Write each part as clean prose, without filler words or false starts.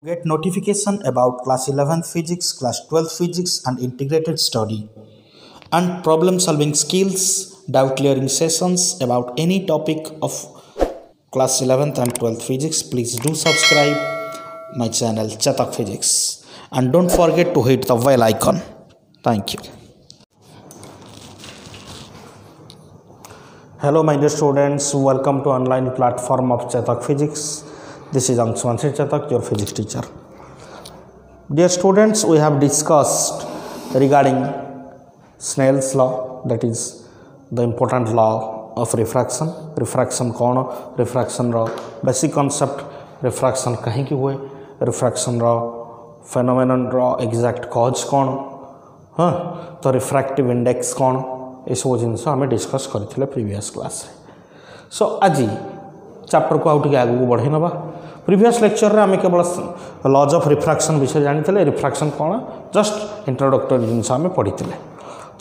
Get notification about class 11th physics, class 12th physics and integrated study and problem solving skills, doubt clearing sessions about any topic of class 11th and 12th physics. Please do subscribe my channel Chatak Physics and don't forget to hit the bell icon. Thank you. Hello my dear students, welcome to online platform of Chatak Physics. This is Angshumanshi Chatak, your physics teacher. Dear students, we have discussed regarding Snell's law, that is the important law of refraction. Refraction कौन? Refraction रो basic concept. Refraction कहीं की हुए? Refraction रो phenomenon रो exact cause कौन? हाँ, तो refractive index कौन? ये सब जिनस आम डिस्कस करथिले प्रीवियस क्लास रे. सो आज चैप्टर को आउट आगू बढ़े नवा. प्रीवियस लेक्चर रे आम केवल लॉज ऑफ रिफ्रैक्शन विषय जानी. रिफ्रैक्शन कौन? जस्ट इंट्रोडक्टरी जिनस आम पढ़ी.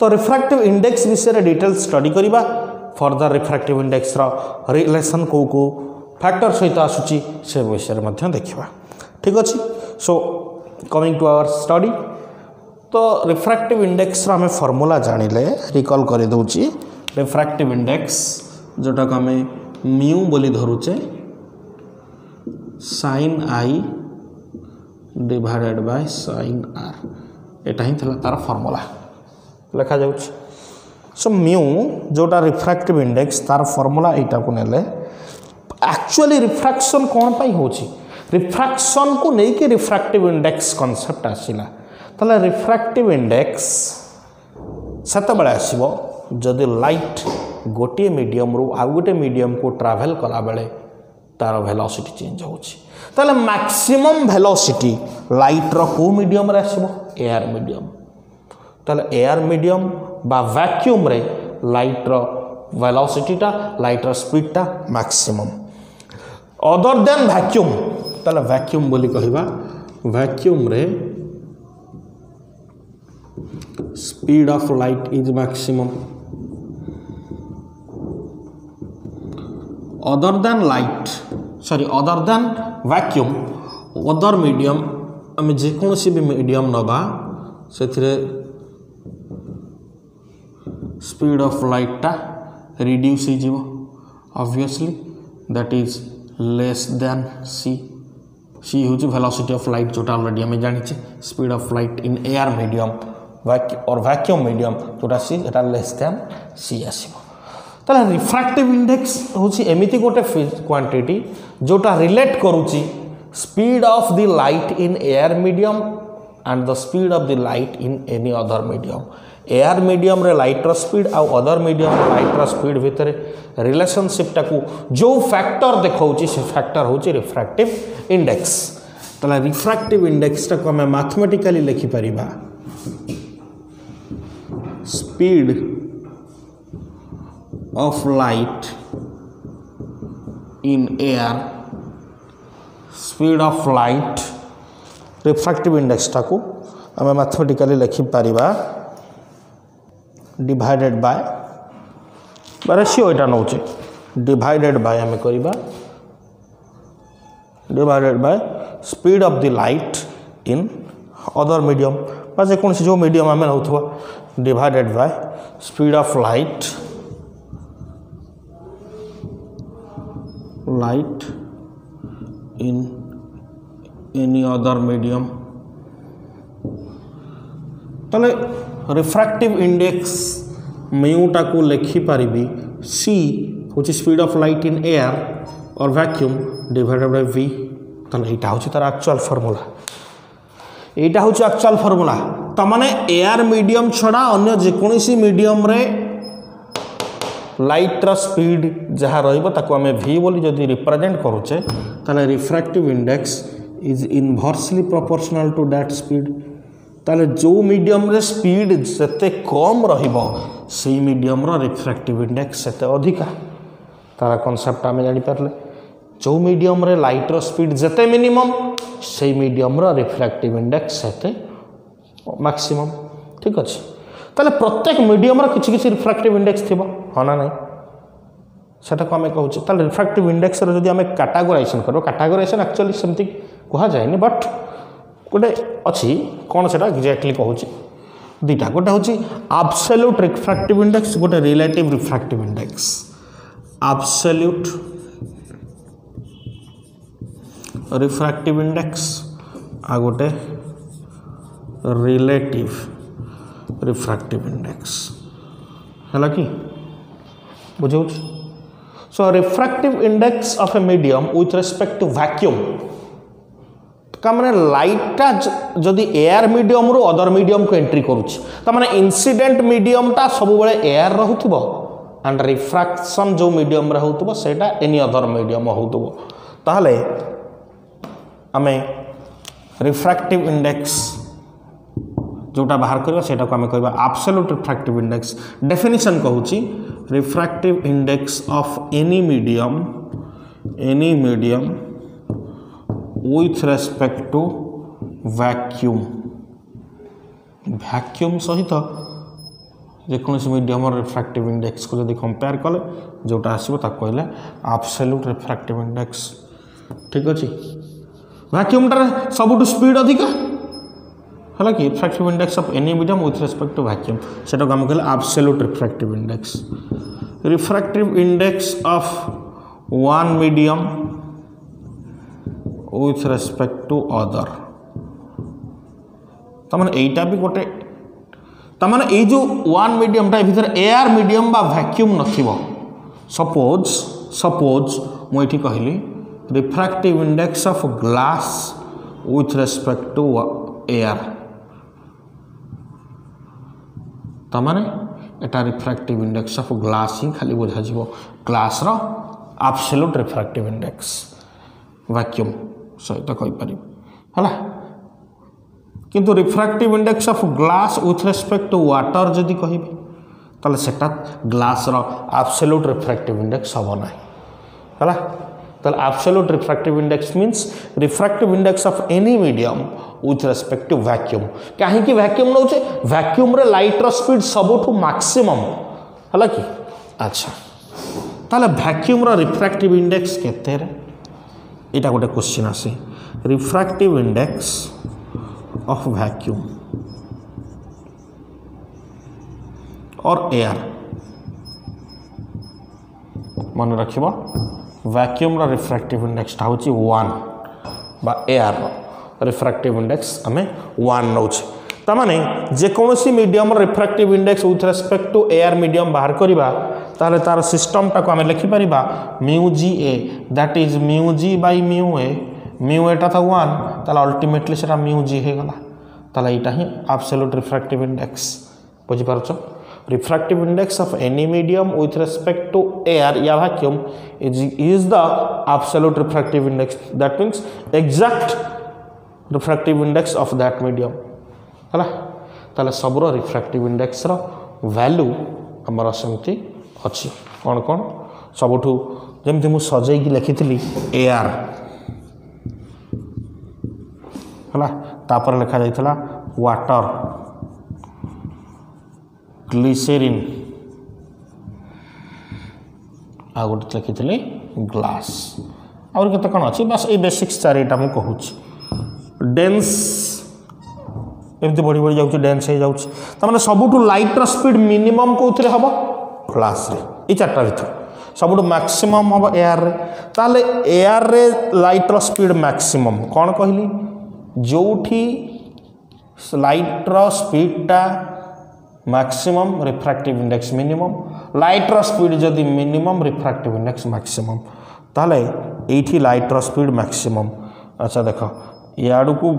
तो रिफ्रैक्टिव इंडेक्स विषय डिटेल स्टडी करवा. फर्दर रिफ्रैक्टिव इंडेक्स रिलेशन को फैक्टर सहित आसूची से विषय में देखा. ठीक अच्छे. So coming to our study. तो रिफ्रैक्टिव इंडेक्स आम फॉर्मूला जानिले रिकॉल कर दूची. रिफ्रैक्टिव इंडेक्स जोटा को आम म्यू बोली धरुचे sin i divided by sin r. एटा ही थला तार फॉर्मूला लिखा जाउछ. सो म्यू जोटा रिफ्रैक्टिव इंडेक्स तार फॉर्मूला एटा को नेले एक्चुअली रिफ्रैक्शन कोन पाई होची. रिफ्रैक्शन को नै के रिफ्रैक्टिव इंडेक्स कांसेप्ट आसिला. तले रिफ्रैक्टिव इंडेक्स सत बळे आसीबो जदि लाइट गोटे मीडियम रो आ गोटे मीडियम को ट्रैवल कला बेले तार वेलोसिटी चेंज होची. ताले मैक्सिमम वेलोसिटी लाइट रो को मीडियम रे आसीबो? Air medium. ताले एयर मीडियम बा वैक्यूम रे लाइट रो वेलोसिटी टा लाइट रो स्पीड टा मैक्सिमम. Other than vacuum. ताले वैक्यूम बोली कहिबा वैक्यूम रे speed of light is maximum. Other than light other than vacuum other medium आम जेकोसी भी मीडियम नवा से स्पीड ऑफ लाइट टा रिड्यूस हो obviously that is less than C. C हूँ वेलोसिटी ऑफ लाइट जोटा ऑलरेडी आम जानी. Speed of light in air medium और वैक्यूम मीडियम जोटा सी एटा लेस देन सी आसीबो. ताले रिफ्रैक्टिव इंडेक्स होची एमिति गोटे क्वांटिटी जोटा रिलेट करूची speed of the light in air medium and the speed of the light in any other medium. Air medium रे light रो स्पीड आ अदर मीडियम रे लाइट रो स्पीड भितर रिलेशनशिप टाकू जो फैक्टर देखौची से फैक्टर होची रिफ्रैक्टिव इंडेक्स. ताले रिफ्रैक्टिव इंडेक्स टाको हम मैथमेटिकली लिखि परिबा speed of light in air, speed of light refractive index टाको आम मैथमेटिकली लिखि Paribas divided by ratio Etah नौचे divided by आम करिबा divided by speed of the light in other medium बा जेकोसी जो मीडियम आम नौथवा divided by speed of light in any other medium. तले रिफ्रैक्टिव इंडेक्स म्यू टाको लिखि पारिबी सी होची speed of light in air और वैक्यूम डिवाइडेड बाय v. तले एटा होची तार एक्चुअल फार्मूला. एटा होची एक्चुअल फार्मूला. त माने एयर मीडियम छडा अन्य जेकोसी मीडियम रे लाइट रा स्पीड जहाँ रही आम v बोली जदि रिप्रेजेंट करुचे ताले refractive index is inversely proportional to that speed. ताले जो मीडियम रे स्पीड सेते कम रहिबो सेही मीडियम रो रिफ्रैक्टिव इंडेक्स सेते अधिका. तारा कांसेप्ट आम जानि पारले जो मीडियम रे लाइट रो स्पीड जेते मिनिमम सेही मीडियम रो रिफ्रैक्टिव इंडेक्स सेते मैक्सिमम. ठीक अच्छे. ताले प्रत्येक मीडियम रो किछि किछि रिफ्रैक्टिव इंडेक्स थिबो हाँ ना नहीं सेटा को आम कहूँ. ताले रिफ्रैक्टिव इंडेक्स रो जदि आम कैटेगराइजेशन करबो कैटेगराइजेशन एक्चुअली सेमती कह जाए बट गोटे अच्छी कौन से एक्जाक्टली कहूँ दुईटा गोटे हूँ एब्सोल्यूट रिफ्रैक्टिव इंडेक्स गोटे relative refractive index absolute refractive index आ गोटे रिलेटिव रिफ्रैक्टिव इंडेक्स है कि बुझे सो refractive index of a medium with respect to vacuum का माने लाइटा जदि एयर मीडियम रू अदर मीडियम को एंट्री करुच्ची तो माने इंसिडेंट मीडियम टा सब बेले एयर रहउथबो एंड रिफ्रैक्शन जो मीडियम रहउथबो सेटा एनी अदर मीडियम होउथबो ताहले आमे रिफ्रैक्टिव इंडेक्स जोटा बाहर करबा सेटा को आमे कहबा एब्सोल्यूट रिफ्रैक्टिव इंडेक्स डेफिनेशन कहूची refractive index of any medium with respect to vacuum सहित जेकोसी मीडियम रिफ्रैक्टिव इंडेक्स को जब कंपेयर कले जोटा आसो कहले एब्सोल्यूट रिफ्रैक्टिव इंडेक्स ठीक अच्छे वैक्यूम टार सबुठ स्पीड अधिका है कि refractive index of any medium with respect to vacuum सेटा को आम कहले absolute refractive index of one medium with respect to other तमाने एटा भी गोटे तमाने ए जो वन मीडियम टा भीतर एयर मीडियम बा वैक्यूम नथिबो सपोज मु एठी कहली refractive index of glass with respect to air तमाने एटा रिफ्रैक्टिव इंडेक्स ऑफ ग्लास ही खाली बुझा जीवो ग्लास रो एब्सोल्यूट रिफ्रैक्टिव इंडेक्स वैक्यूम सहित कहीपर है किंतु refractive index of glass with respect to water जदि कहि ताले सेटा ग्लास रो एब्सोल्यूट रिफ्रैक्टिव इंडेक्स हम ना है ताले absolute refractive index means refractive index of any medium with respect to vacuum कहीं वैक्यूम नौचे वैक्यूम रे लाइट रो स्पीड सबुठु मैक्सिमम है कि अच्छा ताले वैक्यूम रो रिफ्रैक्टिव इंडेक्स केते रे इटा गोटे क्वेश्चन आसे रिफ्रैक्टिव इंडेक्स ऑफ वैक्यूम और एयर मन रखिबा वैक्यूम रा रिफ्रैक्टिव इंडेक्स टा होची 1 बा एयर रिफ्रैक्टिव इंडेक्स हमें 1 नौचे ता माने जे कोनोसी medium refractive index with respect to air medium बाहर करिबा ताले तार सिस्टम टा को हमें लिखि परिबा mu G A that is mu G by mu एटा था 1 ताले अल्टीमेटली सेटा म्यू जी हे गला ताले एटा ही एब्सोल्यूट रिफ्रैक्टिव इंडेक्स बुझि पारछो refractive index of any medium with respect to air या vacuum is the absolute refractive index that means exact refractive index of that medium है ताले सबरो रिफ्रैक्टिव इंडेक्स रो value हमर सेमती अच्छी कौन कौन सबुठू जमती मु सजैकी लिखी एयर है तापर लिखा जाइथला वाटर ग्लिसरीन आ गोटे लिखी ग्लास और केते कौन अच्छी बस ये बेसिक्स चारिटा मुझे कहूँ डेन्स एमती बढ़ी बढ़ी जाऊँ डेन्स हो जाऊँ तार सबुठ लाइट स्पीड मिनिमम कौन हम ग्लास रे ये चार्टा भर सबुठ मैक्सिमम हम एयर रे ताले एयर रे लाइट स्पीड मैक्सिमम कौन कहली जोठी लाइट स्पीडटा maximum refractive index minimum light speed जदि मिनिमम रिफ्रैक्टिव इंडेक्स मैक्सिमम ताले एठी लाइट स्पीड मैक्सिमम अच्छा देख याडू को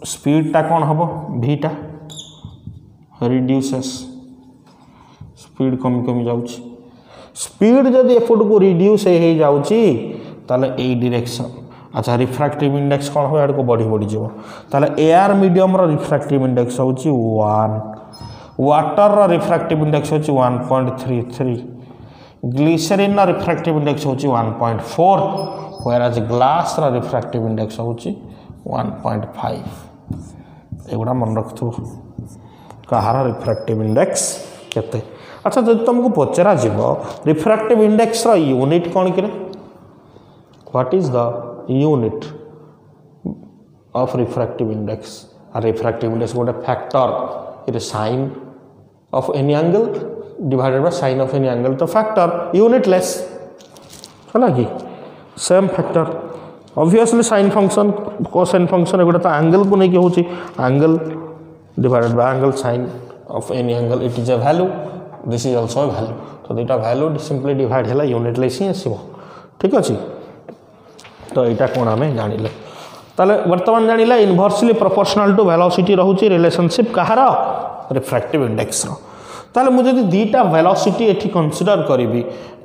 स्पीडटा कौन हम भीटा रिड्यूसेस स्पीड कमी कमी जाउची स्पीड जदि एपट को रिड्यूस हो जाउची ताले ए डायरेक्शन अच्छा रिफ्रैक्टिव इंडेक्स कौन हो याड को बढ़ी बढ़ी जीवो ताले एयर मीडियम रो रिफ्रैक्टिव इंडेक्स होची 1 वाटर रो रिफ्रैक्टिव इंडेक्स होची 1.33 ग्लिसरीन रो रिफ्रैक्टिव इंडेक्स होची 1.4 व्हेयरएज ग्लास रो रिफ्रैक्टिव इंडेक्स होची 1.5 एगुड़ा मन रखथु कहार रिफ्रैक्टिव इंडेक्स केते अच्छा जब तुमको पचरा जीव रिफ्रैक्टिव इंडेक्स रो यूनिट कौन कि what is the unit of refractive index और रिफ्रैक्टिव इंडेक्स गोटे factor it sine of any angle divided by sine of any angle तो फैक्टर यूनिटलेस है कि same factor obviously sine function cosine function एगुटा तो angle को नहीं होची angle divided by angle sine of any angle it is a value this is also a value तो दुटा वैल्यू सिंपली डिवाइड है यूनिटलेस ही आसो ठीक अच्छे तो यहाँ कौन आम जानिले ताले वर्तमान जानिला इनवर्सली प्रोपोर्शनल टू वेलोसिटी रहउची रिलेशनशिप कहार रिफ्रैक्टिव इंडेक्स रो ताले मुझे दीटा वेलोसिटी एठी कंसीडर करी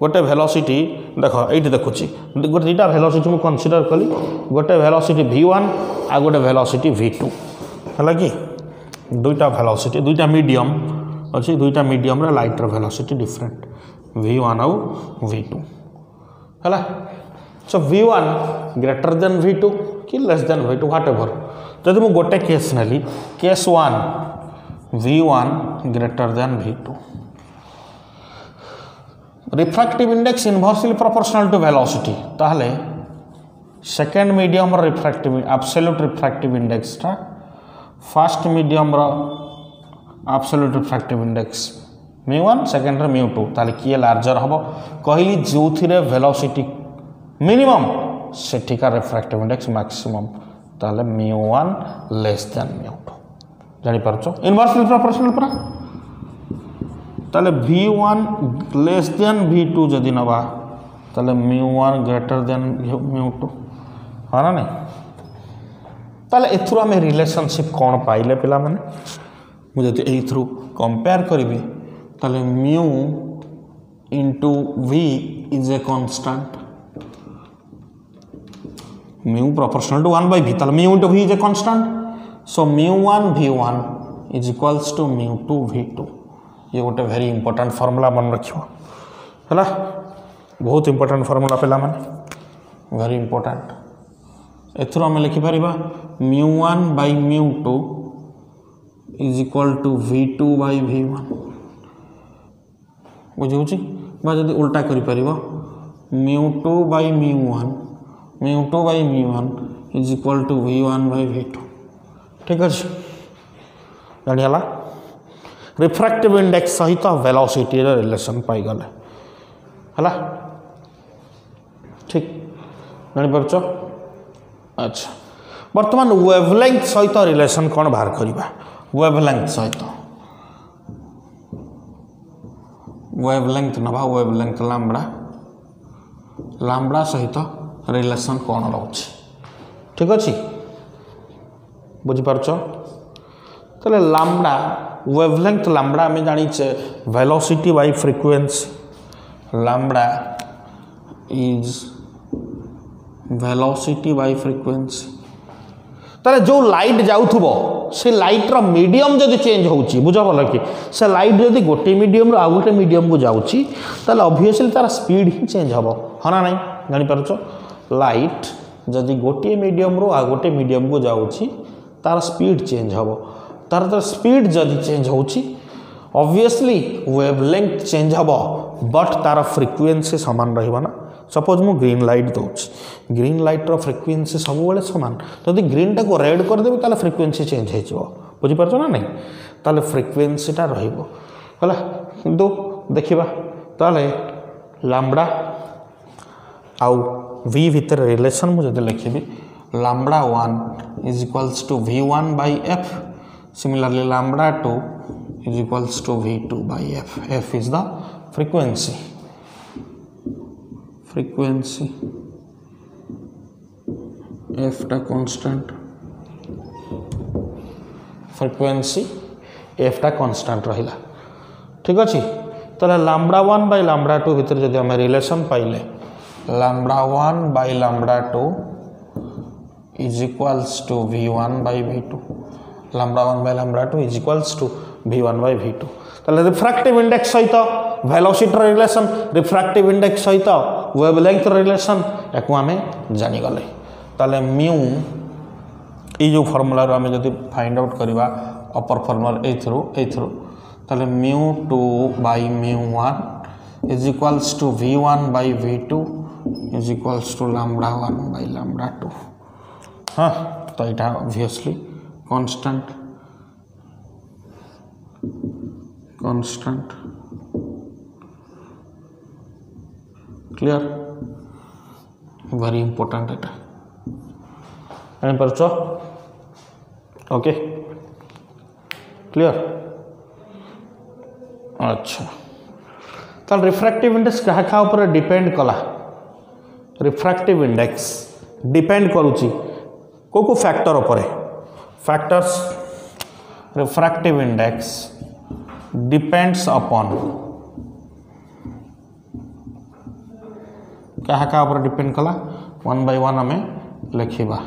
गोटे वेलोसिटी देख ये देखुची गोटे दीटा वेलोसिटी मु कंसीडर कली गोटे वेलोसिटी v1 आ गोटे वेलोसिटी v2 है कि दुईटा वेलोसिटी दुईटा मीडियम अच्छी दुईटा मीडियम रे लाइट रो वेलोसिटी डिफरेंट v1 आउ v2 है सो v1 ग्रेटर देन v2 कि less than v2 what ever जब मुझे गोटे केस नेली case 1 v1 greater than v2 refractive index inversely proportional to velocity ताहले second medium refractive absolute refractive index टा first medium absolute refractive index μ1 second μ2 ताहले किए larger हम कहली जो थिरे वेलोसिटी मिनिमम सेठिका रिफ्रैक्टिव इंडेक्स मैक्सिमम ताहले μ1 लेस देन μ2 जानि पारछो इनवर्सली प्रोपोर्शनल पूरा ताले v1 लेस देन v2 जदि नबा ताले μ1 ग्रेटर देन μ2 हाँ ना नहीं ताले एथुरु आमे रिलेशनशिप कौन पाइले पिला माने मुझे जदि एथुरु कंपेयर करिवि ताले μ into v is a constant μ proportional to 1 by v ताले μ into v is a constant so μ1 v1 is equals to μ2 v2 ये गोटे वेरी इंपोर्टेंट फॉर्मूला मन रखियो है बहुत इंपोर्टेंट फॉर्मूला पे माने वेरी इंपोर्टेंट एथुर आम लिखिपर μ1 by μ2 is equal to v2 by v1 बुझे जदि उल्टा कर μ2 by μ1 is equal to v1 by v2 ठीक अच्छे जानिला रिफ्रैक्टिव इंडेक्स सहित वेलोसिटी रिलेशन पाईगले है ठीक जापर अच्छा बर्तमान वेवलेंथ सहित रिलेशन कौन बाहर करवा वेवलेंथ सहित वेवलेंथ नवा वेवलेंथ लाम्बड़ा सहित रिलेशन कौन रोचे ठीक अच्छे बुझीपार ताले लाम्बड़ा वेवलेंथ लाम्बड़ा आम जाचे velocity by frequency lambda is velocity by frequency ताले जो लाइट जाउथबो से लाइट रो मीडियम जदि चेंज होउची बुझ भल कि से लाइट जदि गोटे मीडियम रो आ गोटे मीडियम को जाउची ताले ऑब्वियसली तार स्पीड ही चेंज हबो हना नहीं जानि परछो लाइट जदि गोटे मीडियम रो आ गोटे मीडियम को जाउची तार स्पीड चेंज हबो तार स्पीड जदि चेंज होउची ऑब्वियसली वेवलेंथ चेंज हबो बट तार फ्रीक्वेंसी समान रहिबो ना सपोज मु ग्रीन लाइट दउची ग्रीन लाइट रो फ्रीक्वेंसी सब बेले समान जदि ग्रीन टा को रेड कर देबे ताले फ्रीक्वेंसी चेंज हे जिवो बुझी परछो ना नहीं ताले फ्रीक्वेंसी टा रहिबो हला दो देखिबा ताले लैम्बडा आउ v भीतर रिलेशन मु जदि लिखिबी lambda 1 is equals to v1 by f similarly lambda 2 is equals to v2 by f f is the frequency f टा constant frequency f टा constant रहिला ठीक अच्छे ताले lambda 1 by lambda 2 भीतर जदि हम रिलेशन पाइले lambda 1 by lambda 2 is equals to v1 by v2 lambda 1 by lambda 2 is equals to v1 by v2 ताले रिफ्रैक्टिव इंडेक्स सहित वेलोसिटी रिलेशन रिफ्रैक्टिव इंडेक्स सहित वेवलेंथ रिलेशन याकू आम जानीगले ताले म्यू ये जो फॉर्मूला आम जब फाइंड आउट करवा अपर फॉर्मूला एथ्रू ताले μ2 by μ1 is equals to v1 by v2 is equals to lambda 1 by lambda 2 हाँ तो यहाँ obviously constant clear very important एटा जानी पारछ ओके क्लियर अच्छा तो रिफ्रैक्टिव इंडेक्स क्या क्या ऊपर डिपेंड कला रिफ्रैक्टिव इंडेक्स डिपेंड करुच्ची को फैक्टर ऊपर factors refractive index depends upon क्या ऊपर डिपेंड कला वन बाय वन आम लिखा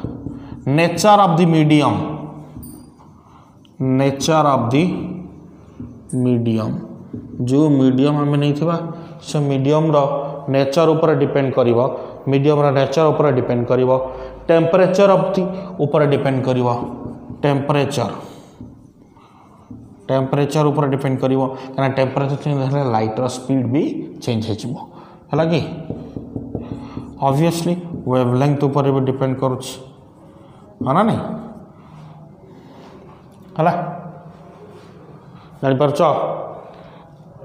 नेचर ऑफ द मीडियम जो मीडियम आम नहीं से मीडियम रो नेचर ऊपर डिपेंड करिवो मीडियम रो नेचर ऊपर डिपेंड करिवो टेम्परेचर ऑफ द ऊपर डिपेंड करिवो टेम्परेचर ऊपर डिपेंड करिवो कारण टेम्परेचर चेंज होले लाइट रो स्पीड भी चेंज हो हला कि ऑब्वियसली वेवलेंथ ऊपर भी डिपेंड करुछ है ना नहीं हला जानी पारछ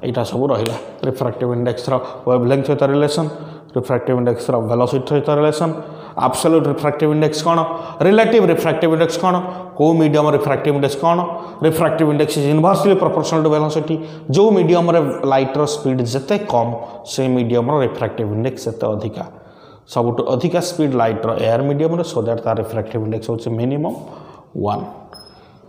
यहाँ सब रहा रिफ्रैक्टिव इंडेक्स वेवलेंथ सहित रिलेशन रिफ्रैक्टिव इंडेक्स वेलोसिटी सहित रिलेशन एब्सोल्यूट रिफ्रैक्टिव इंडेक्स कौन रिलेटिव रिफ्रैक्टिव इंडेक्स कौन को मीडियम रिफ्रैक्टिव इंडेक्स कौन refractive index is inversely proportional to velocity जो मीडियम लाइट रो स्पीड जिते कम से मीडियम रिफ्रैक्टिव इंडेक्स सेते अधिका सबुठ अधिका स्पीड लाइट रो एयर मीडियम सो दैट तार रिफ्रैक्टिव इंडेक्स होचे मिनिमम 1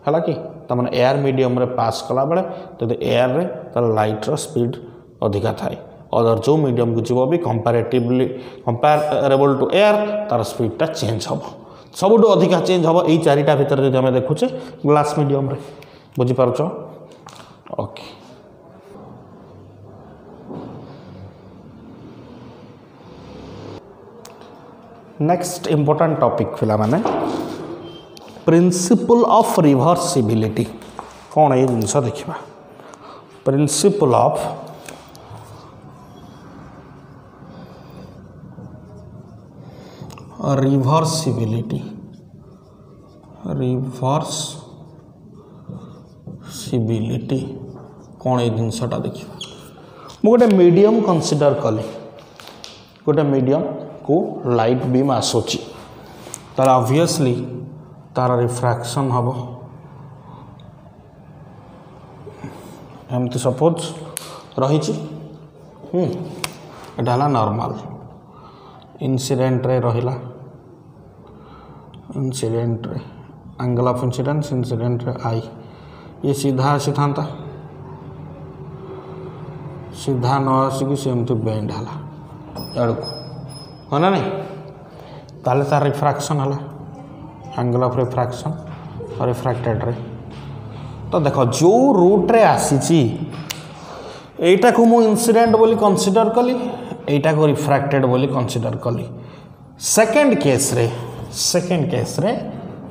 है कि तमाने एयर मीडियम रे पास कला बेले तो एयर रे तार लाइट रो स्पीड अधिका थाए अदर जो मीडियम को जीव भी कंपैरेटिवली कंपेरेबल टू एयर तार स्पीडटा चेंज हम सबुठ अधिका चेंज हम यही चारिटा भितर जो आम देखुचे ग्लास मीडियम रे बुझीपार ओके नेक्स्ट इंपोर्टेंट टॉपिक पिला माने प्रिंसिपल ऑफ रिवर्सिबिलिटी कौन ये जिनस देखा प्रिंसिपल ऑफ रिवर्सिबिलिटी कौन ये जिनसटा देखा मुझे गोटे मीडियम कंसीडर कली गोटे मीडियम को लाइट बीम आसूची तार ऑब्वियसली तार रिफ्रैक्शन हम एमती सपोज रही एटा नॉर्मल इंसिडेंट रे रहिला incident ray angle of incidence incident ray आई ये सीधा आसी था सीधा न आसिक सेमती बेंड है को ना नहीं ताले तार रिफ्रैक्शन है एंगल ऑफ रिफ्रैक्शन और रिफ्रैक्टेड रे तो देखो जो रूट रे आसी एटा को मु इंसिडेंट बोली कंसीडर कली एटा को रिफ्रैक्टेड बोली कंसीडर कली सेकंड केस रे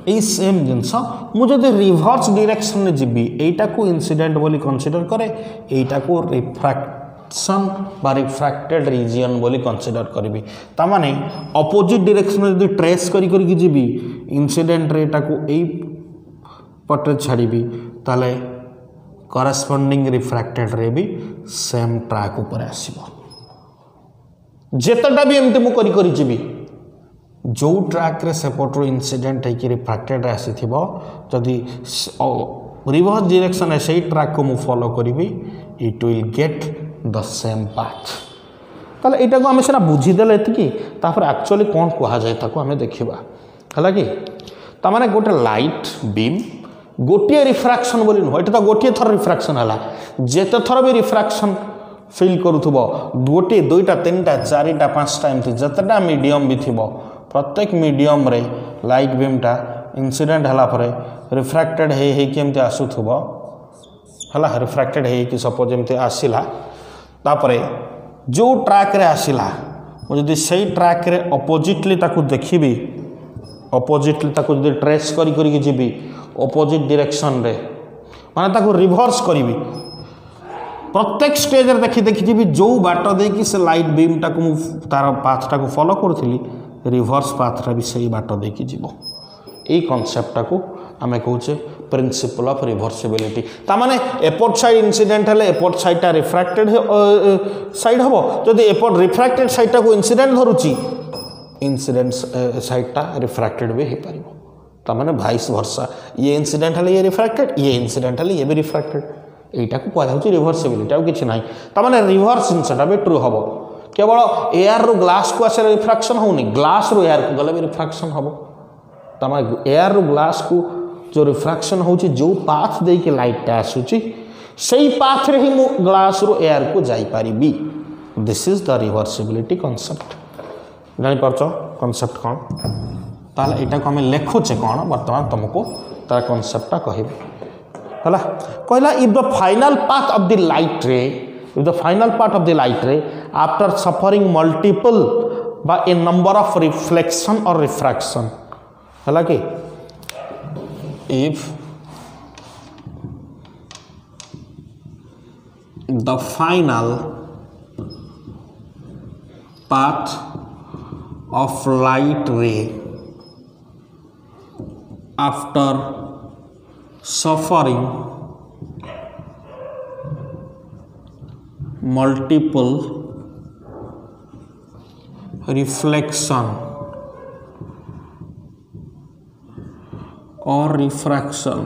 ए सेम जिनस मुझे रिवर्स डायरेक्शन में जीवी एटा को इंसिडेंट बोली कंसीडर करे एटा को रिफ्रैक्शन बा रिफ्रैक्टेड रीजन बोली कंसीडर करी तामाने अपोजिट डायरेक्शन में यदि ट्रेस करी जीवी इंसिडेंट रे एटा को ए पटे छाड़ी ताले करस्पॉन्डिंग रिफ्रैक्टेड रे भी सेम ट्रैक ऊपर आसीबो जेतटा भी एमती मु करी जीवी जो ट्रैक रे सेपटो इंसिडेंट है कि रिफ्रैक्टेड आसी थिबो जदि रिवर्स डायरेक्शन है सही ट्रैक को मु फॉलो करी it will get the same path ताले एटा को हमें सेना बुझी देले एतकी तापर एक्चुअली कोन कहा जाय ताको हमें देखिबा हला कि ता माने गोटे लाइट बीम गोटे रिफ्रैक्शन बोली नुह एटा तो गोटे थर रिफ्रैक्शन हला जेते थर भी रिफ्रैक्शन फील करूथबो गोटे दुईटा तीनटा चारिटा पांचटा एमती जतटा मीडियम भी थिबो प्रत्येक मीडियम रे लाइट बीमटा इंसिडेंट हला परे रिफ्रैक्टेड हे केमती आसुथबो हला रिफ्रैक्टेड हे कि सपोज एमती आसिला तापरे जो ट्रैक रे आसिला जदि सही ट्रैक रे अपोजिटली ताकू देखिबी अपोजिटली ताकू जदि ट्रेस करी जीवी अपोजिट डायरेक्शन रे माने ताकू रिवर्स करी प्रत्येक स्टेज रे देखी जीवी जो बाट देकी से लाइट बीम टाकू तार पाथ टाकू फॉलो करूथली रिवर्स पाथ रे भी सही बाट देकी जीवो यही कॉन्सेप्ट को आम कहे प्रिंसिपल ऑफ रिवर्सिबिलिटी तामाने एपट साइड इंसिडेंट हेले एपट साइडटा रिफ्रैक्टेड साइड हम जदि एपट रिफ्रैक्टेड साइडटा को इंसिडेंट धरुची इंसिडेंट साइडटा रिफ्रैक्टेड भी हो पार तामाने भाइस वर्षा ये इंसिडेंट हेले ये रिफ्रैक्टेड ये इंसिडेंट हेले ये भी रिफ्रैक्टेड यहीटा को कहुच्छे रिवर्सिबिलिटी आउ कि ना तामाने रिवर्स जिनसा भी ट्रू हम केवल एयर रु ग्लास को आसे रिफ्रैक्शन होनी ग्लास रु एयर को गले भी रिफ्रैक्शन हम तामाने एयर रु ग्लास को जो रिफ्रैक्शन होची जो पाथ दे के लाइटटा आसुची सही पाथ रे ही मु ग्लास रु एयर को जाई पारिबी this is the reversibility concept जानि परछो कांसेप्ट कोन ताले एटा को हम लेखुचे कोन वर्तमान तुमको तार कांसेप्टटा कहबे हला कहला if the final path of the light रे if the final part of the light ray after suffering multiple by a number of reflection or refraction हालांकि if the final path of light ray after suffering multiple reflection or refraction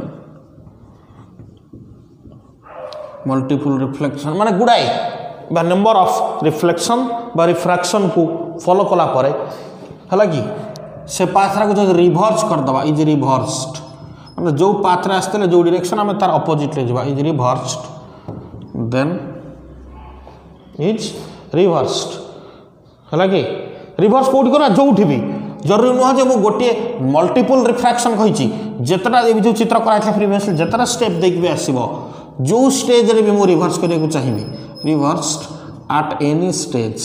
multiple reflection माने गुड़ाए बा number of reflection बा refraction को follow कला परे हला कि से पाथरा को जो रिवर्स कर दबा इज रिवर्स्ड माने जो पाथरा आस्ते जो डायरेक्शन हम तार ऑपोजिट ले जबा is reversed then is reversed है रिवर्स कौटी करना जो भी जरूरी नुह जो मुझे गोटे मल्टीपल रिफ्रैक्शन कही जितना जो चित्र कराई प्रीवियसली जितना स्टेप देख भी आसो जो स्टेज रे भी मुझे रिवर्स करने को चाहिए reversed at any stage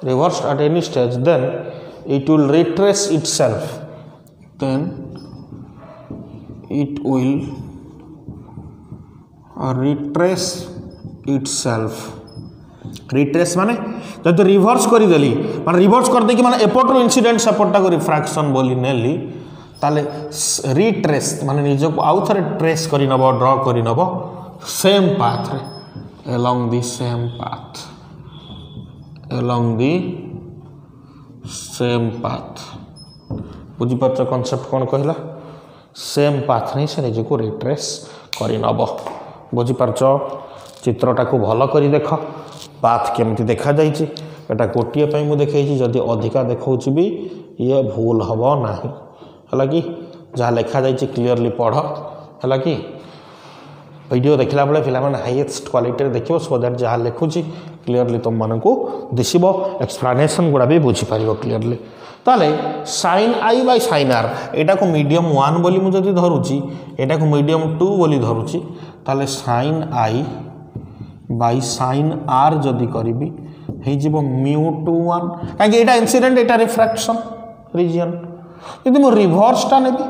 reversed at any stage then it will retrace itself retrace माने जब रिवर्स कर देली माने रिवर्स कर दे कि माने एपटरो इंसिडेंट सेपटा को रिफ्रैक्शन बोली नेली ताले रिट्रेस माने निज को आउ थरे ट्रेस करि नबो ड्रा करि नबो सेम पाथ रे along the same path बुझी पाछ कांसेप्ट कोन कहला सेम पाथ नहीं से निज को रिट्रेस करि नबो बुझी पाछ चित्रटा को भल करी देख पाथ केमती देखा जाइए एटा गोटे पर मुझे देखी जदि अधिका देखा भी ये भूल हम ना है कि जहाँ लिखा जाइए क्लीयरली पढ़ है कि वीडियो देखला बेले पिला माने हाईएस्ट क्वालिटी देखियो सो दैट जहाँ लिखुची क्लीयरली तुम मानक दिशब एक्सप्लेनेशन गुड़ा भी बुझीपार क्लीयरली ताले sine I by sine R एटा को मीडियम 1 बोली मुझे धरुची एटा को मीडियम 2 बोली धरुची ताले sine I by sine R जदि करी हो μ21 कहीं एटा इंसिडेंट एटा रिफ्रैक्शन रीजन यदि मो रिवर्सटा नेबी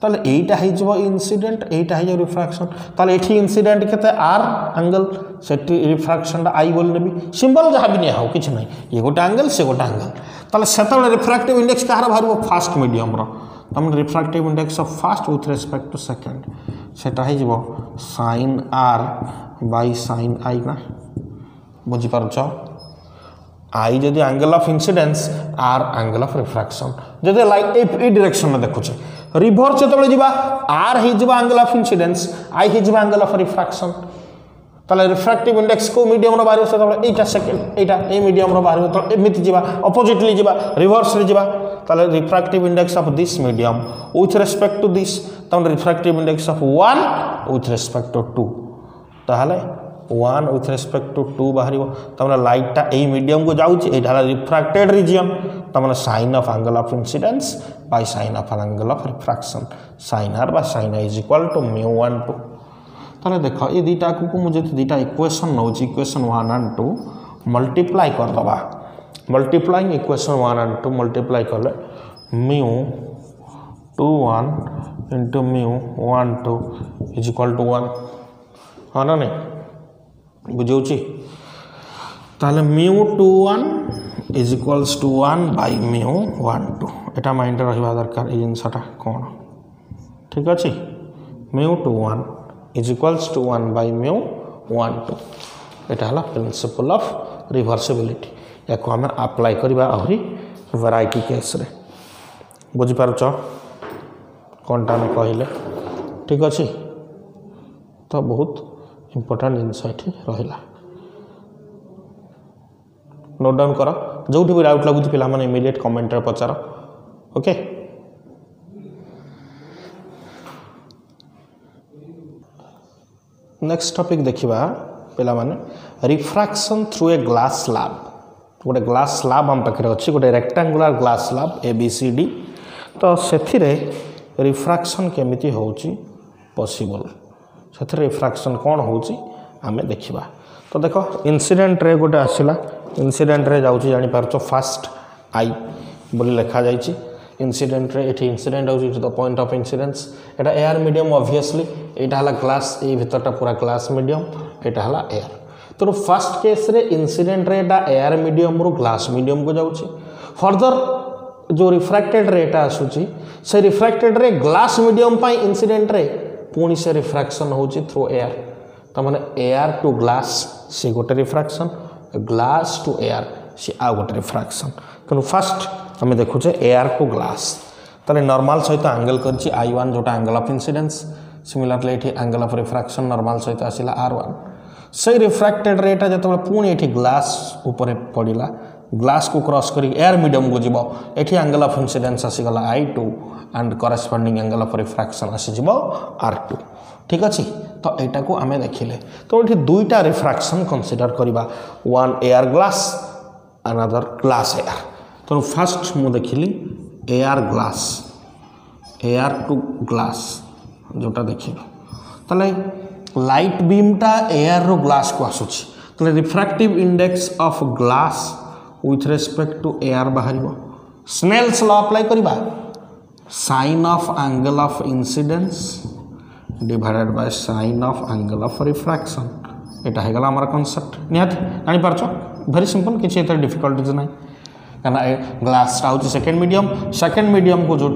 ताले एटा हो इंसिडेंट एटा हो रिफ्रैक्शन ताले एठी इंसिडेंट केते आर एंगल सेठी रिफ्रैक्शन आई बोल नेबी सिंबल जहाँ भी नहीं हो किछ नहीं ये गोटे एंगल से गोटे एंगल ताले सेतबेले रिफ्रैक्टिव इंडेक्स कहार बाहर फास्ट मीडियम रो तम refractive index of first with respect to second सेटा हो sine are by sine I ना बुझी पारुछ आई जदि angle of incidence or angle of refraction जदि लाइक ए डायरेक्शन में देखुचे रिवर्स जो जीवा आर हो एंगल ऑफ इंसिडेंस आई हो एंगल ऑफ रिफ्रैक्शन ताले रिफ्रैक्टिव इंडेक्स को मीडियम रो बाहर से एटा सेकंड एटा ए मीडियम रो बाहर तो एमिति जीवा ऑपोजिटली जीवा रिवर्स रे जीवा ताले refractive index of this medium with respect to this तम refractive index of 1 with respect to 2 ताले 1 विथ रिस्पेक्ट टू 2 बाहर तमने लाइटटा ए मीडियम को जाउची एटा रिफ्रैक्टेड रीजन तमने sine of angle of incidence by sine of angle of refraction sine are by sine i is equal to μ12 ताले देखो ये दुईटा को मुझे दुईटा equation now equation 1 and 2 multiply कर दबा मल्टीप्लाइंग इक्वेशन 1 and 2 मल्टीप्लाई कले μ21 into μ12 इज इक्वल टू 1 हाँ ना नहीं बुझे ताले μ21 is equals to 1 bye μ12 Etah mind रहिबा दरकार ए जिनसटा कोन ठीक अछि μ21 इज इक्वल्स टू 1 बाय μ12 एटा हला प्रिंसिपल ऑफ रिवर्सिबिलिटी या को हम अप्लाई करबा आहुरी वैरायटी केस रे बुझी पारछ कोनटा में कहले ठीक अछि तो बहुत इंपोर्टेंट जिनस एठी रहिला नोट डाउन कर जो भी डाउट लगुच पिला माने इमीडिएट कमेंट रे पचार ओके नेक्स्ट टॉपिक देखिबा पिला माने refraction through a glass slab गोटे ग्लास स्लैब हम पाखे अच्छी गोटे रेक्टेंगुलर ग्लास स्लैब ABCD तो से रिफ्रैक्शन केमिति होउची पॉसिबल से रिफ्रैक्शन कौन होउची आमे देखिबा तो देखो इंसिडेंट रे गोटे आसिला इंसिडेंट रे जाउची जानि पारछो फर्स्ट आई बोली लिखा जाइची इंसिडेंट रे एठी इंसिडेंट होउची to the point of incidence एटा एयर मीडियम ऑब्वियसली एटा हला ग्लास ए भीतरटा पूरा ग्लास मीडियम एटा हला एयर तो first case ray incident ray एटा एयर मीडियम रु ग्लास मीडियम को जाउची फर्दर जो रिफ्रैक्टेड रे एटा आसुची से रिफ्रैक्टेड रे ग्लास मीडियम पाई इंसिडेंट रे पुणी से रिफ्रैक्शन होउची थ्रू एयर त माने एयर टू ग्लास से गोटे रिफ्रैक्शन ग्लास टू एयर से आ गोटे रिफ्रैक्शन तो फर्स्ट हमें देखुचे एयर टू ग्लास ताले नॉर्मल सहित एंगल करछि I1 जोटा एंगल ऑफ इंसिडेंस सिमिलरली एठी एंगल ऑफ रिफ्रैक्शन नॉर्मल सहित आसिला R1 से रिफ्रैक्टेड रेटा जतबे पुणी एठी ग्लास ऊपर पड़िला ग्लास को क्रॉस करी एयर मीडियम को जीवो एठी एंगल ऑफ इंसिडेंस आसी गला I2 and corresponding angle of refraction आसी जीवो R2 ठीक अछि तो एटा को आमे देखिले तो एठी दुईटा रिफ्रैक्शन कंसीडर करिबा one air glass another glass air तो फर्स्ट मु देखिली air glass air to glass जोटा देखिलो तले लाइट बीम टा एयर रो ग्लास को आसुची तले refractive index of glass with respect to air बाहरिबो स्नेल्स लॉ अप्लाई करिबा sine of angle of incidence divided by sine of angle of refraction एटा हे गला हमर कांसेप्ट निहात जानि पारछो वेरी सिंपल किछि एतर डिफिकल्टीज नै काना ग्लास टा होची सेकंड मीडियम को जो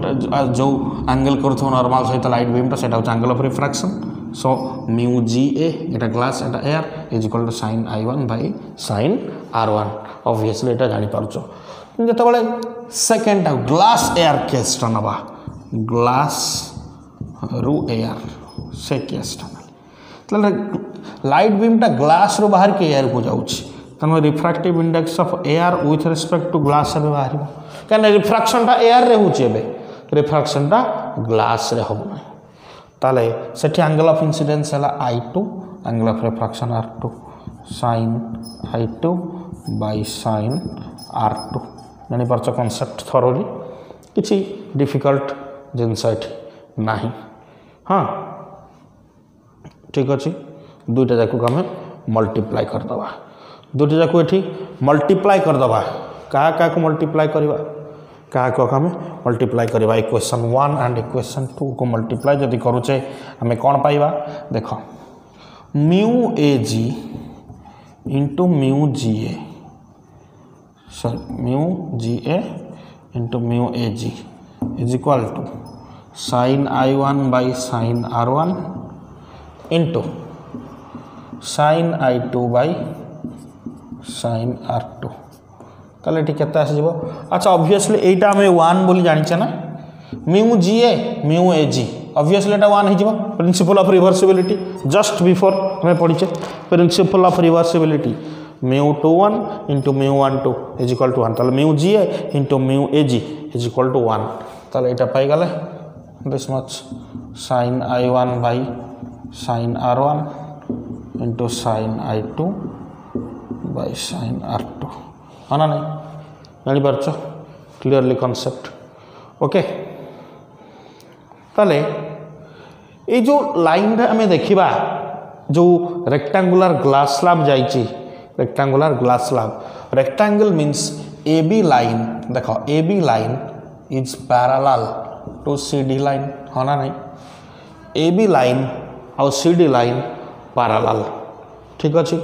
एंगल करथो नॉर्मल सहित लाइट बीम टा सेटा होची angle of refraction so mu GA एटा ग्लास एटा air is equal to sine I1 by sine R1 obviously एटा जानि पारछो जते बळे सेकंड ग्लास एयर केस टा नबा ग्लास रू एयर से केस टा तले लाइट बीम टा ग्लास रो बाहर के एयर को जाउची तनो refractive index of air with respect to glass से बाहर कने रिफ्रैक्शन टा एयर रे होची एबे रिफ्रैक्शन टा ग्लास रे होबो नै ताले सेठी एंगल ऑफ इंसिडेंस हला I2 angle of refraction R2 sin I2 by sin R2 जानि परछ कांसेप्ट थरोली किछि डिफिकल्ट जिनसाइट नाही हां ठीक अछि दुईटा जाको हम मल्टीप्लाई कर दबा दुईटा जाको एठी मल्टीप्लाई कर दबा का को मल्टीप्लाई करबा का को हम मल्टीप्लाई करबा इक्वेशन 1 एंड इक्वेशन 2 को मल्टीप्लाई जदि करूचे हमें कोन पाइबा देखो mu AG into mu GA sorry mu GA into mu AG is equal to sin I1 by sin R1 into sin I2 by sin R2 ताले ठीक केता आसी जीवो अच्छा ऑब्वियसली एटा हमें 1 बोली जानि छ ना mu GA mu AG obviously एटा 1 हे जीवो principle of reversibility just before हमें पढिचे principle of reversibility μ21 into μ12 is equal to 1 ताले mu GA into mu AG is equal to 1 ताले एटा पाई गले this much sin I1 by sin R1 into sin I2 by sin R2 आना नहीं जानी पारछ clearly concept okay ताले ए जो line रे हमें देखिबा जो रेक्टेंगुलर ग्लास स्लैब जाईची rectangular glass slab rectangle means AB line देखो AB line is parallel to CD line होना नहीं AB लाइन और CD लाइन पैरेलल ठीक अछि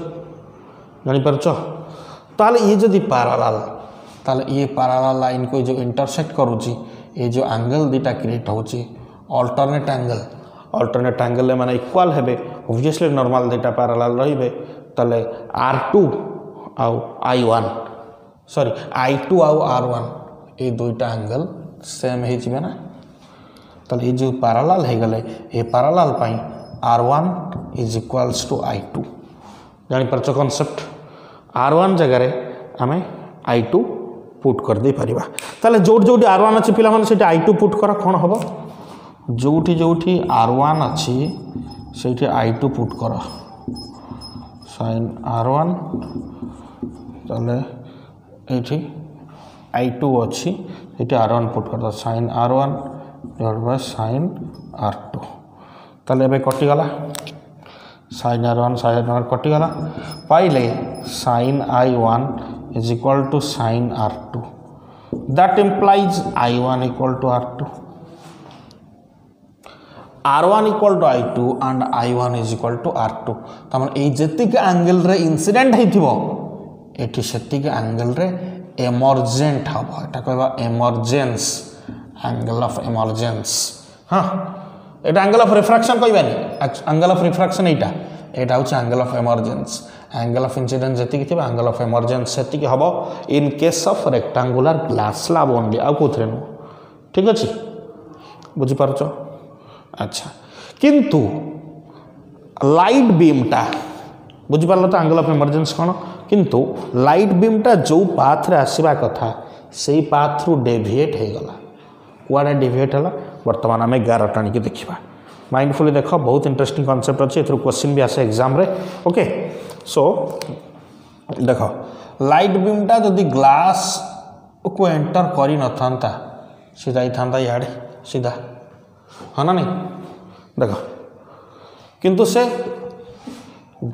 जानि परछ ताले ये जदि पैरेलल ताले ये पैरेलल लाइन को जो इंटरसेक्ट करूची ये जो एंगल दीटा क्रिएट होची अल्टरनेट एंगल माने इक्वल हेबे ऑब्वियसली नॉर्मल दीटा पैरेलल रहिबे ताले R2 आउ I1 सॉरी I2 आउ R1 ये दुईटा एंगल सेम हे जिबे ना ताले ये जो पैरेलल हे गले ये पैरेलल पई R1 is equals to I2 जानि परच कांसेप्ट R1 जगह रे हमें I2 पुट कर दे परिबा ताले जोटी R1 अछि पिला माने सेठी I2 पुट कर कोन हबो जोटी R1 अच्छी से I2 पुट कर sin R1 ताले ये I2 अच्छी ये R1 पुट कर sin R1 divide by sin R2 ताले बे कटिगला sin R1 कटिगला पाइले sin I1 is equal to sin R2 that implies I1 equal to R2 R1 equal to I2 and I1 is equal to R2 तमन ए जतिक angle ray incident हेथिबो एठी सेतिक angle रे emergent हबो एटा कहबा emergence angle of emergence हां एटा angle of refraction कहबानी angle of refraction एटा होछ angle of emergence angle of incident जतिक थिबा एंगल ऑफ एमर्जेंस सेतिक हबो in case of rectangular glass slab only आ कोथरे नु ठीक अछि बुझी परछो अच्छा किंतु लाइट बीमटा बुझी पारल तो एंगल ऑफ इमरजेंसी कौन किंतु लाइट बीमटा जो पाथ रे आसीबा कथा सेही पाथ रु डेविएट हे गला कुआडे डेविएट हला वर्तमान आमे 11 टाणी के देखिबा माइंडफुली देखो बहुत इंटरेस्टिंग कांसेप्ट अछि एथरु क्वेश्चन भी आसे एग्जाम रे ओके सो देखो लाइट बीमटा जदी ग्लास को एंटर करी न थांता सीधा ही थांता याडे सीधा हाँ ना नहीं देखो किंतु से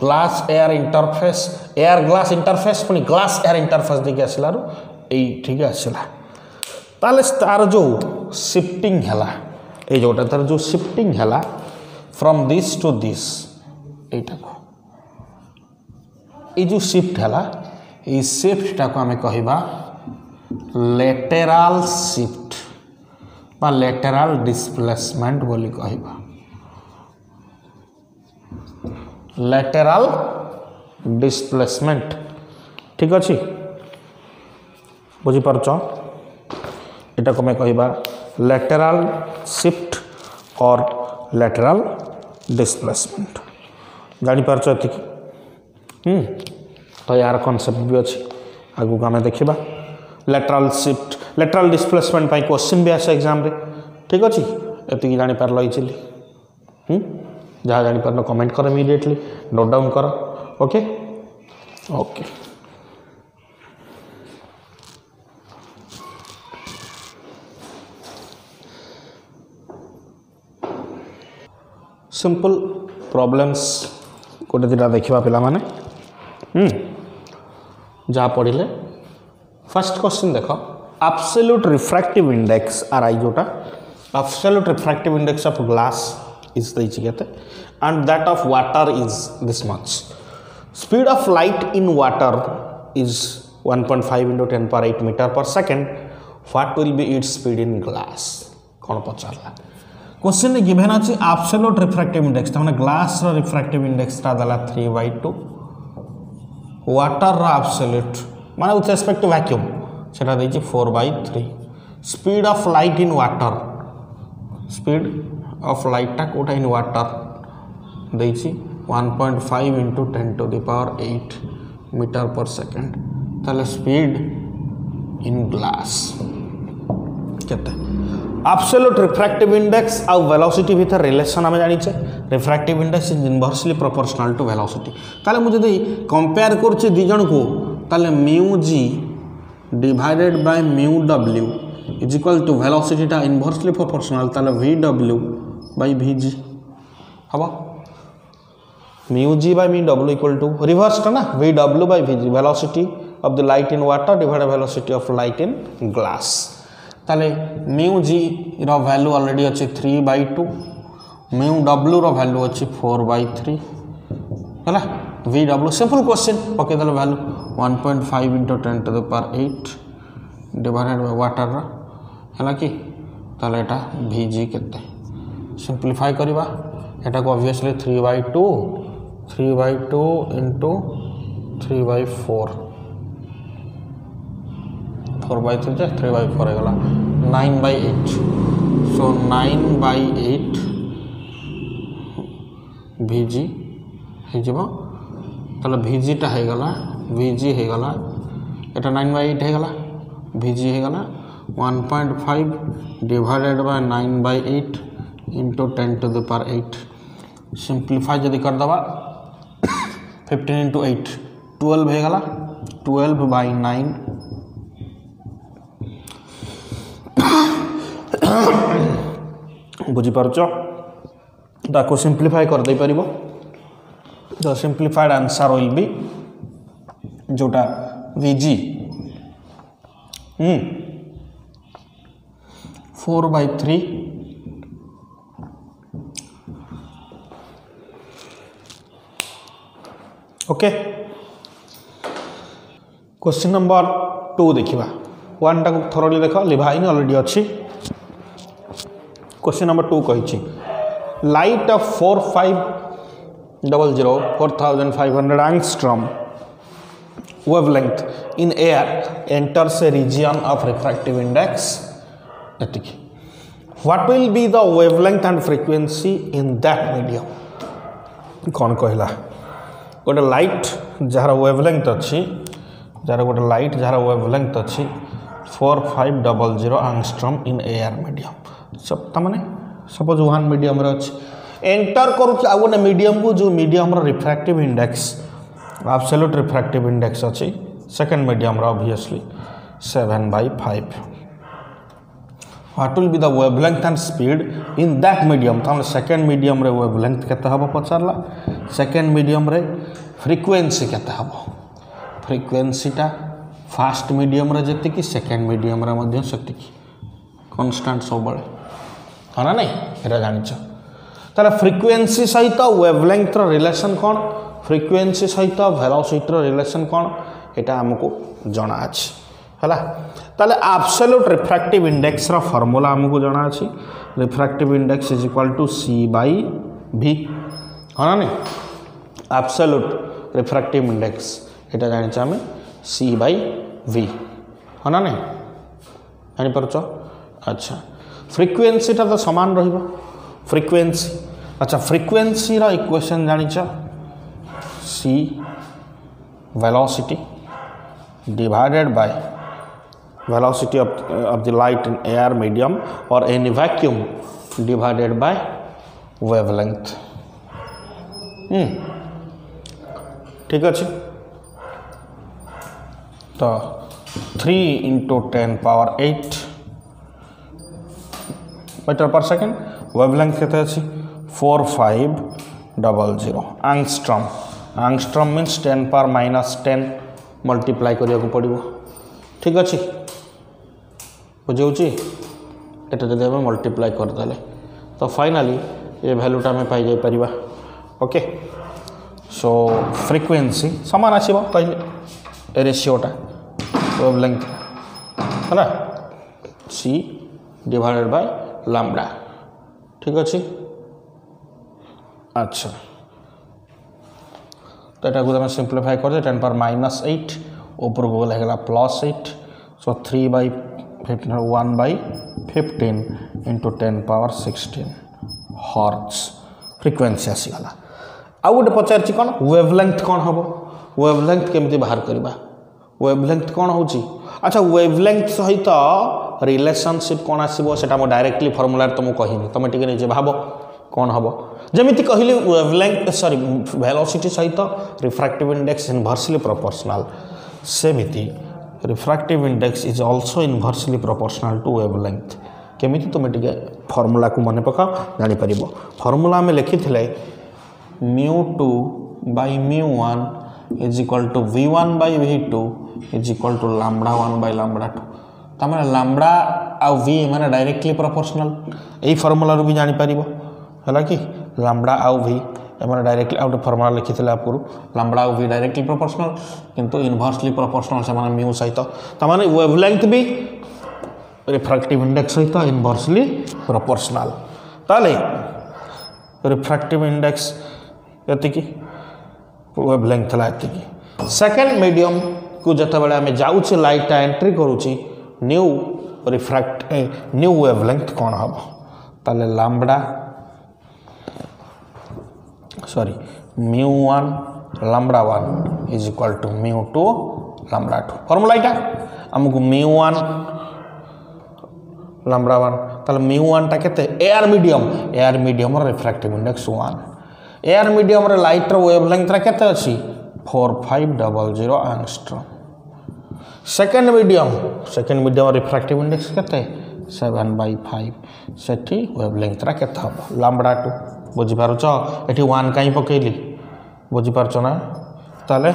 glass air interface air glass interface पुनी ग्लास एयर इंटरफेस देखिए आसलारू यही ठीक आसला ताले तार जो शिफ्टिंग हैला ए जोटा तार जो शिफ्टिंग हैला फ्रॉम दिस टू दिस एटा को ए जो शिफ्ट हैला ए शिफ्ट टा को हमें कहिबा लेटरल शिफ्ट बा लेटरल डिस्प्लेसमेंट बोली कहिबा लेटरल डिस्प्लेसमेंट ठीक अच्छे बुझी पारछ एटा को मैं कहिबा लेटरल शिफ्ट और लेटरल डिस्प्लेसमेंट जानी पारछ एतिक तो यार कांसेप्ट भी अच्छी आगु आम देखा लेटरल शिफ्ट लेटरल डिस्प्लेसमेंट पाई क्वेश्चन भी आसे एग्जाम रे ठीक अच्छे एति जानी पारल इजिली जहाँ जानी पारल कमेंट कर इमीडिएटली नोट डाउन कर ओके ओके सिंपल प्रॉब्लम्स गोटे दुटा देखा पिला माने जहाँ पढ़ले फर्स्ट क्वेश्चन देख absolute refractive index R I जोटा absolute refractive index of glass is देते and that of water is this much speed of light in water is 1.5 into 10 power 8 meter per second what will be its speed in glass कौन पचारला question में given अच्छी absolute refractive index माने glass रो refractive index ता दला 3/2 water रो absolute माने with respect to vacuum सेटा देछि 4/3 speed of light in water speed of light टा कोटा इन वाटर देछि 1.5 into 10 to the power 8 meter per second ताले स्पीड इन ग्लास केते एब्सोल्यूट रिफ्रैक्टिव इंडेक्स और वेलोसिटी भीतर रिलेशन आम जानी refractive index is inversely proportional to velocity ताले मुझे यदि कंपेयर करछि दी जन को ताले mu G divided by mu W is equal to velocity टा इनवर्सली प्रोपोर्शनल ताले V W by V G हबो mu G by mu W equal to reverse टा ना V W by V G velocity of the light in water divided velocity of light in glass ताले mu G रो value already अच्छे 3/2 mu W रो value अच्छे 4/3 है V W simple question पकईदे value 1.5 into 10 to the power 8 divided by water है कि ताले एटा VG केते सिंप्लीफाई करवा एटा को ऑब्वियसली 3/2 इंटू 3/4 4/3 जे 3/4 हो गला 9/8 सो 9/8 VG हे जबो ताले VG टा हे गला VG हे गला एटा 9/8 हे गला VG हे गला 1.5 divided by 9/8 into 10 to the power 8 simplify जदि कर दबा 15 इंटू 8 12 हे गला 12/9 बुझी पारछ ताको सिंप्लीफाई कर दे परिबो the simplified answer will be जोटा VG 4/3 ओके क्वेश्चन नंबर 2 देखिबा 1 टा को थोरली देखो लिभाइन ऑलरेडी अछि क्वेश्चन नंबर 2 कहिछि light of 4500 angstrom wavelength in air enters a region of refractive index एतिकी what will be the wavelength and frequency in that medium कौन कहला गोटे लाइट जार वेवलेंथ अच्छी जार गोटे लाइट जार वेवलेंथ अच्छी 4500 angstrom in air medium सब तमाने suppose one medium रे अच्छी enter करूँ आ गोटे मीडियम को जो medium refractive index absolute refractive index अच्छी second medium obviously 7/5 what will be the wavelength and speed in that medium तो सेकेंड मीडियम रे वेवलेंथ केते हबो पचारला सेकेंड मीडियम रे फ्रीक्वेंसी केते हबो फ्रीक्वेंसी टा फास्ट मीडियम रे जति कि सेकेंड मीडियम रे मध्य सेति कि कांस्टेंट सब बळे हना नहीं एरा जानिछ ताला फ्रीक्वेंसी सहित वेवलेंथ रो रिलेशन कोन फ्रीक्वेंसी सहित वेलोसिटी रो रिलेशन कोन एटा हमको जणा अछि हला ताले एब्सोल्यूट रिफ्रैक्टिव इंडेक्स रो फार्मूला हमको जणा अछि refractive index is equal to C/V हना नहीं एब्सोल्यूट रिफ्रैक्टिव इंडेक्स एटा जानि छ हमें C/V हना नहीं जानि परछ अच्छा फ्रीक्वेंसी टा तो समान रहिबो फ्रीक्वेंसी अच्छा फ्रीक्वेंसी रा इक्वेशन जानि छ C velocity divided by velocity of the light in air medium or in vacuum divided by wavelength ठीक अच्छे तो 3 into 10 power 8 मीटर पर सेकेंड वेवलेंथ केते अछि 4500 angstrom angstrom means 10 power -10 multiply करिया को पड़िबो ठीक अच्छे बुझे एटा जब हमें मल्टीप्लाई करदे तो फाइनाली ये भैल्यूटा आम पाई जापर ओके सो फ्रीक्वेंसी सामान आसो पहले रेशियोटा वेवलेंथ है C डिवाइडेड बाय लैम्बडा ठीक अच्छे अच्छा तो यहाँ को सिंप्लीफाई कर 10 power -8 ऊपर को गला +8 सो 1/15 इंटू 10 power 16 हर्ट्ज फ्रीक्वेंसी आसीगला आउ गोटे पचार कौन वेवलेंथ कौन हम वेवलेंथ केमती बाहर करवा वेवलेंथ कौन हो अच्छा वेवलेंथ सहित रिलेशनशिप कौन आसो से डायरेक्टली फर्मूला तुमको कहनी तुम टे निजे भाव कौन हम जमीती कहली वेवलेंथ सॉरी वेलोसिटी सहित रिफ्रैक्टिव इंडेक्स इनवर्सली प्रोपोर्शनल सेमिति refractive index is also inversely proportional to wavelength केमिति तुम टे फर्मूला को मन पका जानी परिबो फर्मूला में लिखी थे μ2/μ1 is equal to v1/v2 is equal to λ1/λ2 तमें लैम्बडा आ v माने डायरेक्टली प्रोपोर्शनल यही फर्मूला भी जानी परिबो हला कि लैम्बडा आ v एम डायरेक्टली आउट फर्मुला लिखी आगुरी लैम्बडा भी डायरेक्टली प्रोपोर्शनल किंतु इनवर्सली प्रोपोर्शनल से म्यू सहित तामाने वेवलेंथ भी रिफ्रैक्टिव इंडेक्स सहित इनवर्सली प्रोपोर्शनल ताले रिफ्रैक्टिव इंडेक्स एतिकी वेवलेंथ ला एतिकी सेकंड मीडियम को जते बेले हमें जाउछि light entry करूछि new refract new wavelength कौन हम ताले lambda sorry μ1 lambda 1 is equal to μ2 lambda 2 formula इटा हमको μ1 लैम्बडा 1 ताले μ1 टा केते air medium refractive index 1 air medium रे लाइट रो वेवलेंथ रा केते अछि 4500 angstrom second medium refractive index केते 7/5 सेठी वेवलेंथ रा केते हम लैम्बडा 2 बुझी पारुछ एठी 1 काई पकेली बुझी पारुछ ना ताले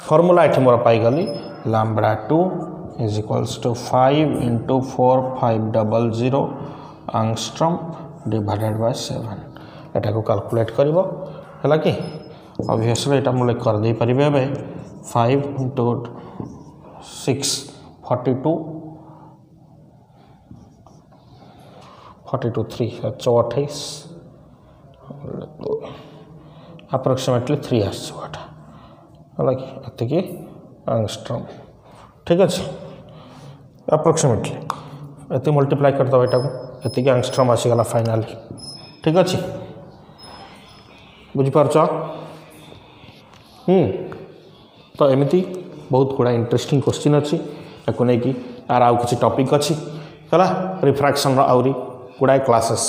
फार्मूला एठी मोर पाई गली lambda 2 is equals to 5 × 4500 angstrom divided by 7 एटा को कैलकुलेट करिवो हला कि ऑब्वियसली एटा मुले कर दे परिबे एबे 5 × 6 42 3 28 अप्रोक्सीमेटली 3 आसटा है कि ये एंगस्ट्रॉम ठीक अच्छे अप्रोक्सीमेटली ये मल्टीप्लाई करदे यहाँ को ये एंगस्ट्रॉम आसीगला फाइनाली ठीक अच्छे बुझीपार तो एमती बहुत गुड़ा इंटरेस्टिंग क्वेश्चन अच्छी या नहीं यार आउ किसी टॉपिक अच्छी है रिफ्रैक्शन आउरी गुड़ाए क्लासेस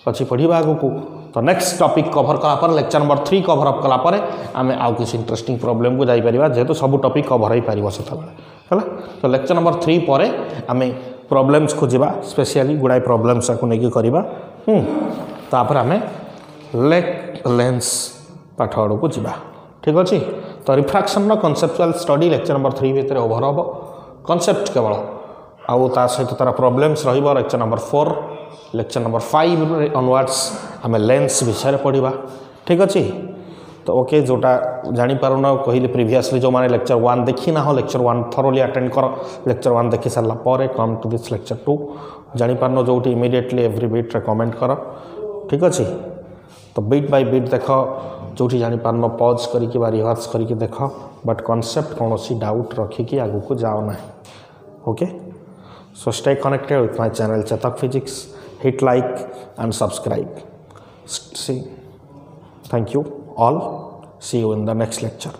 अच्छी पढ़ा आग को तो नेक्स्ट टॉपिक कवर कला लेक्चर नंबर 3 कवर अप कला आम आउ किसी इंटरेस्टिंग प्रॉब्लम को जापर जेहेतु सब टॉपिक कवर हो पार से तो लेक्चर नंबर 3 पर आम प्रॉब्लम्स को जावा स्पेशली गुड़ाए प्रॉब्लम्स को लेकिन करवा तापर आम लेंस पाठ आड़ को जावा ठीक अच्छे तो refraction conceptual study lecture number 3 भितर ओवर हम कॉन्सेप्ट केवल आउ ता सहित तार प्रॉब्लम्स रहिबो lecture number 4 lecture number 5 onwards आम लेंस विषय पढ़ा ठीक अच्छे तो ओके जोटा जापार कहली प्रीवियसली जो मैंने लेक्चर 1 देखी ना हो लेक्चर 1 थरोली अटेंड कर लेक्चर 1 देखी सारा कम टू दिस लेक्चर 2 जापार जो इमिडिएटली एवरी बीट रे कमेंट कर ठीक अच्छे तो बीट बाय बीट देख जो जापार पॉज करके रिहर्स करके देख बट कॉन्सेप्ट कौन सी डाउट रखिकी आगू को जाओ ना okay so stay connected with my channel Chetak Physics, hit like and subscribe. See, thank you all, see you in the next lecture.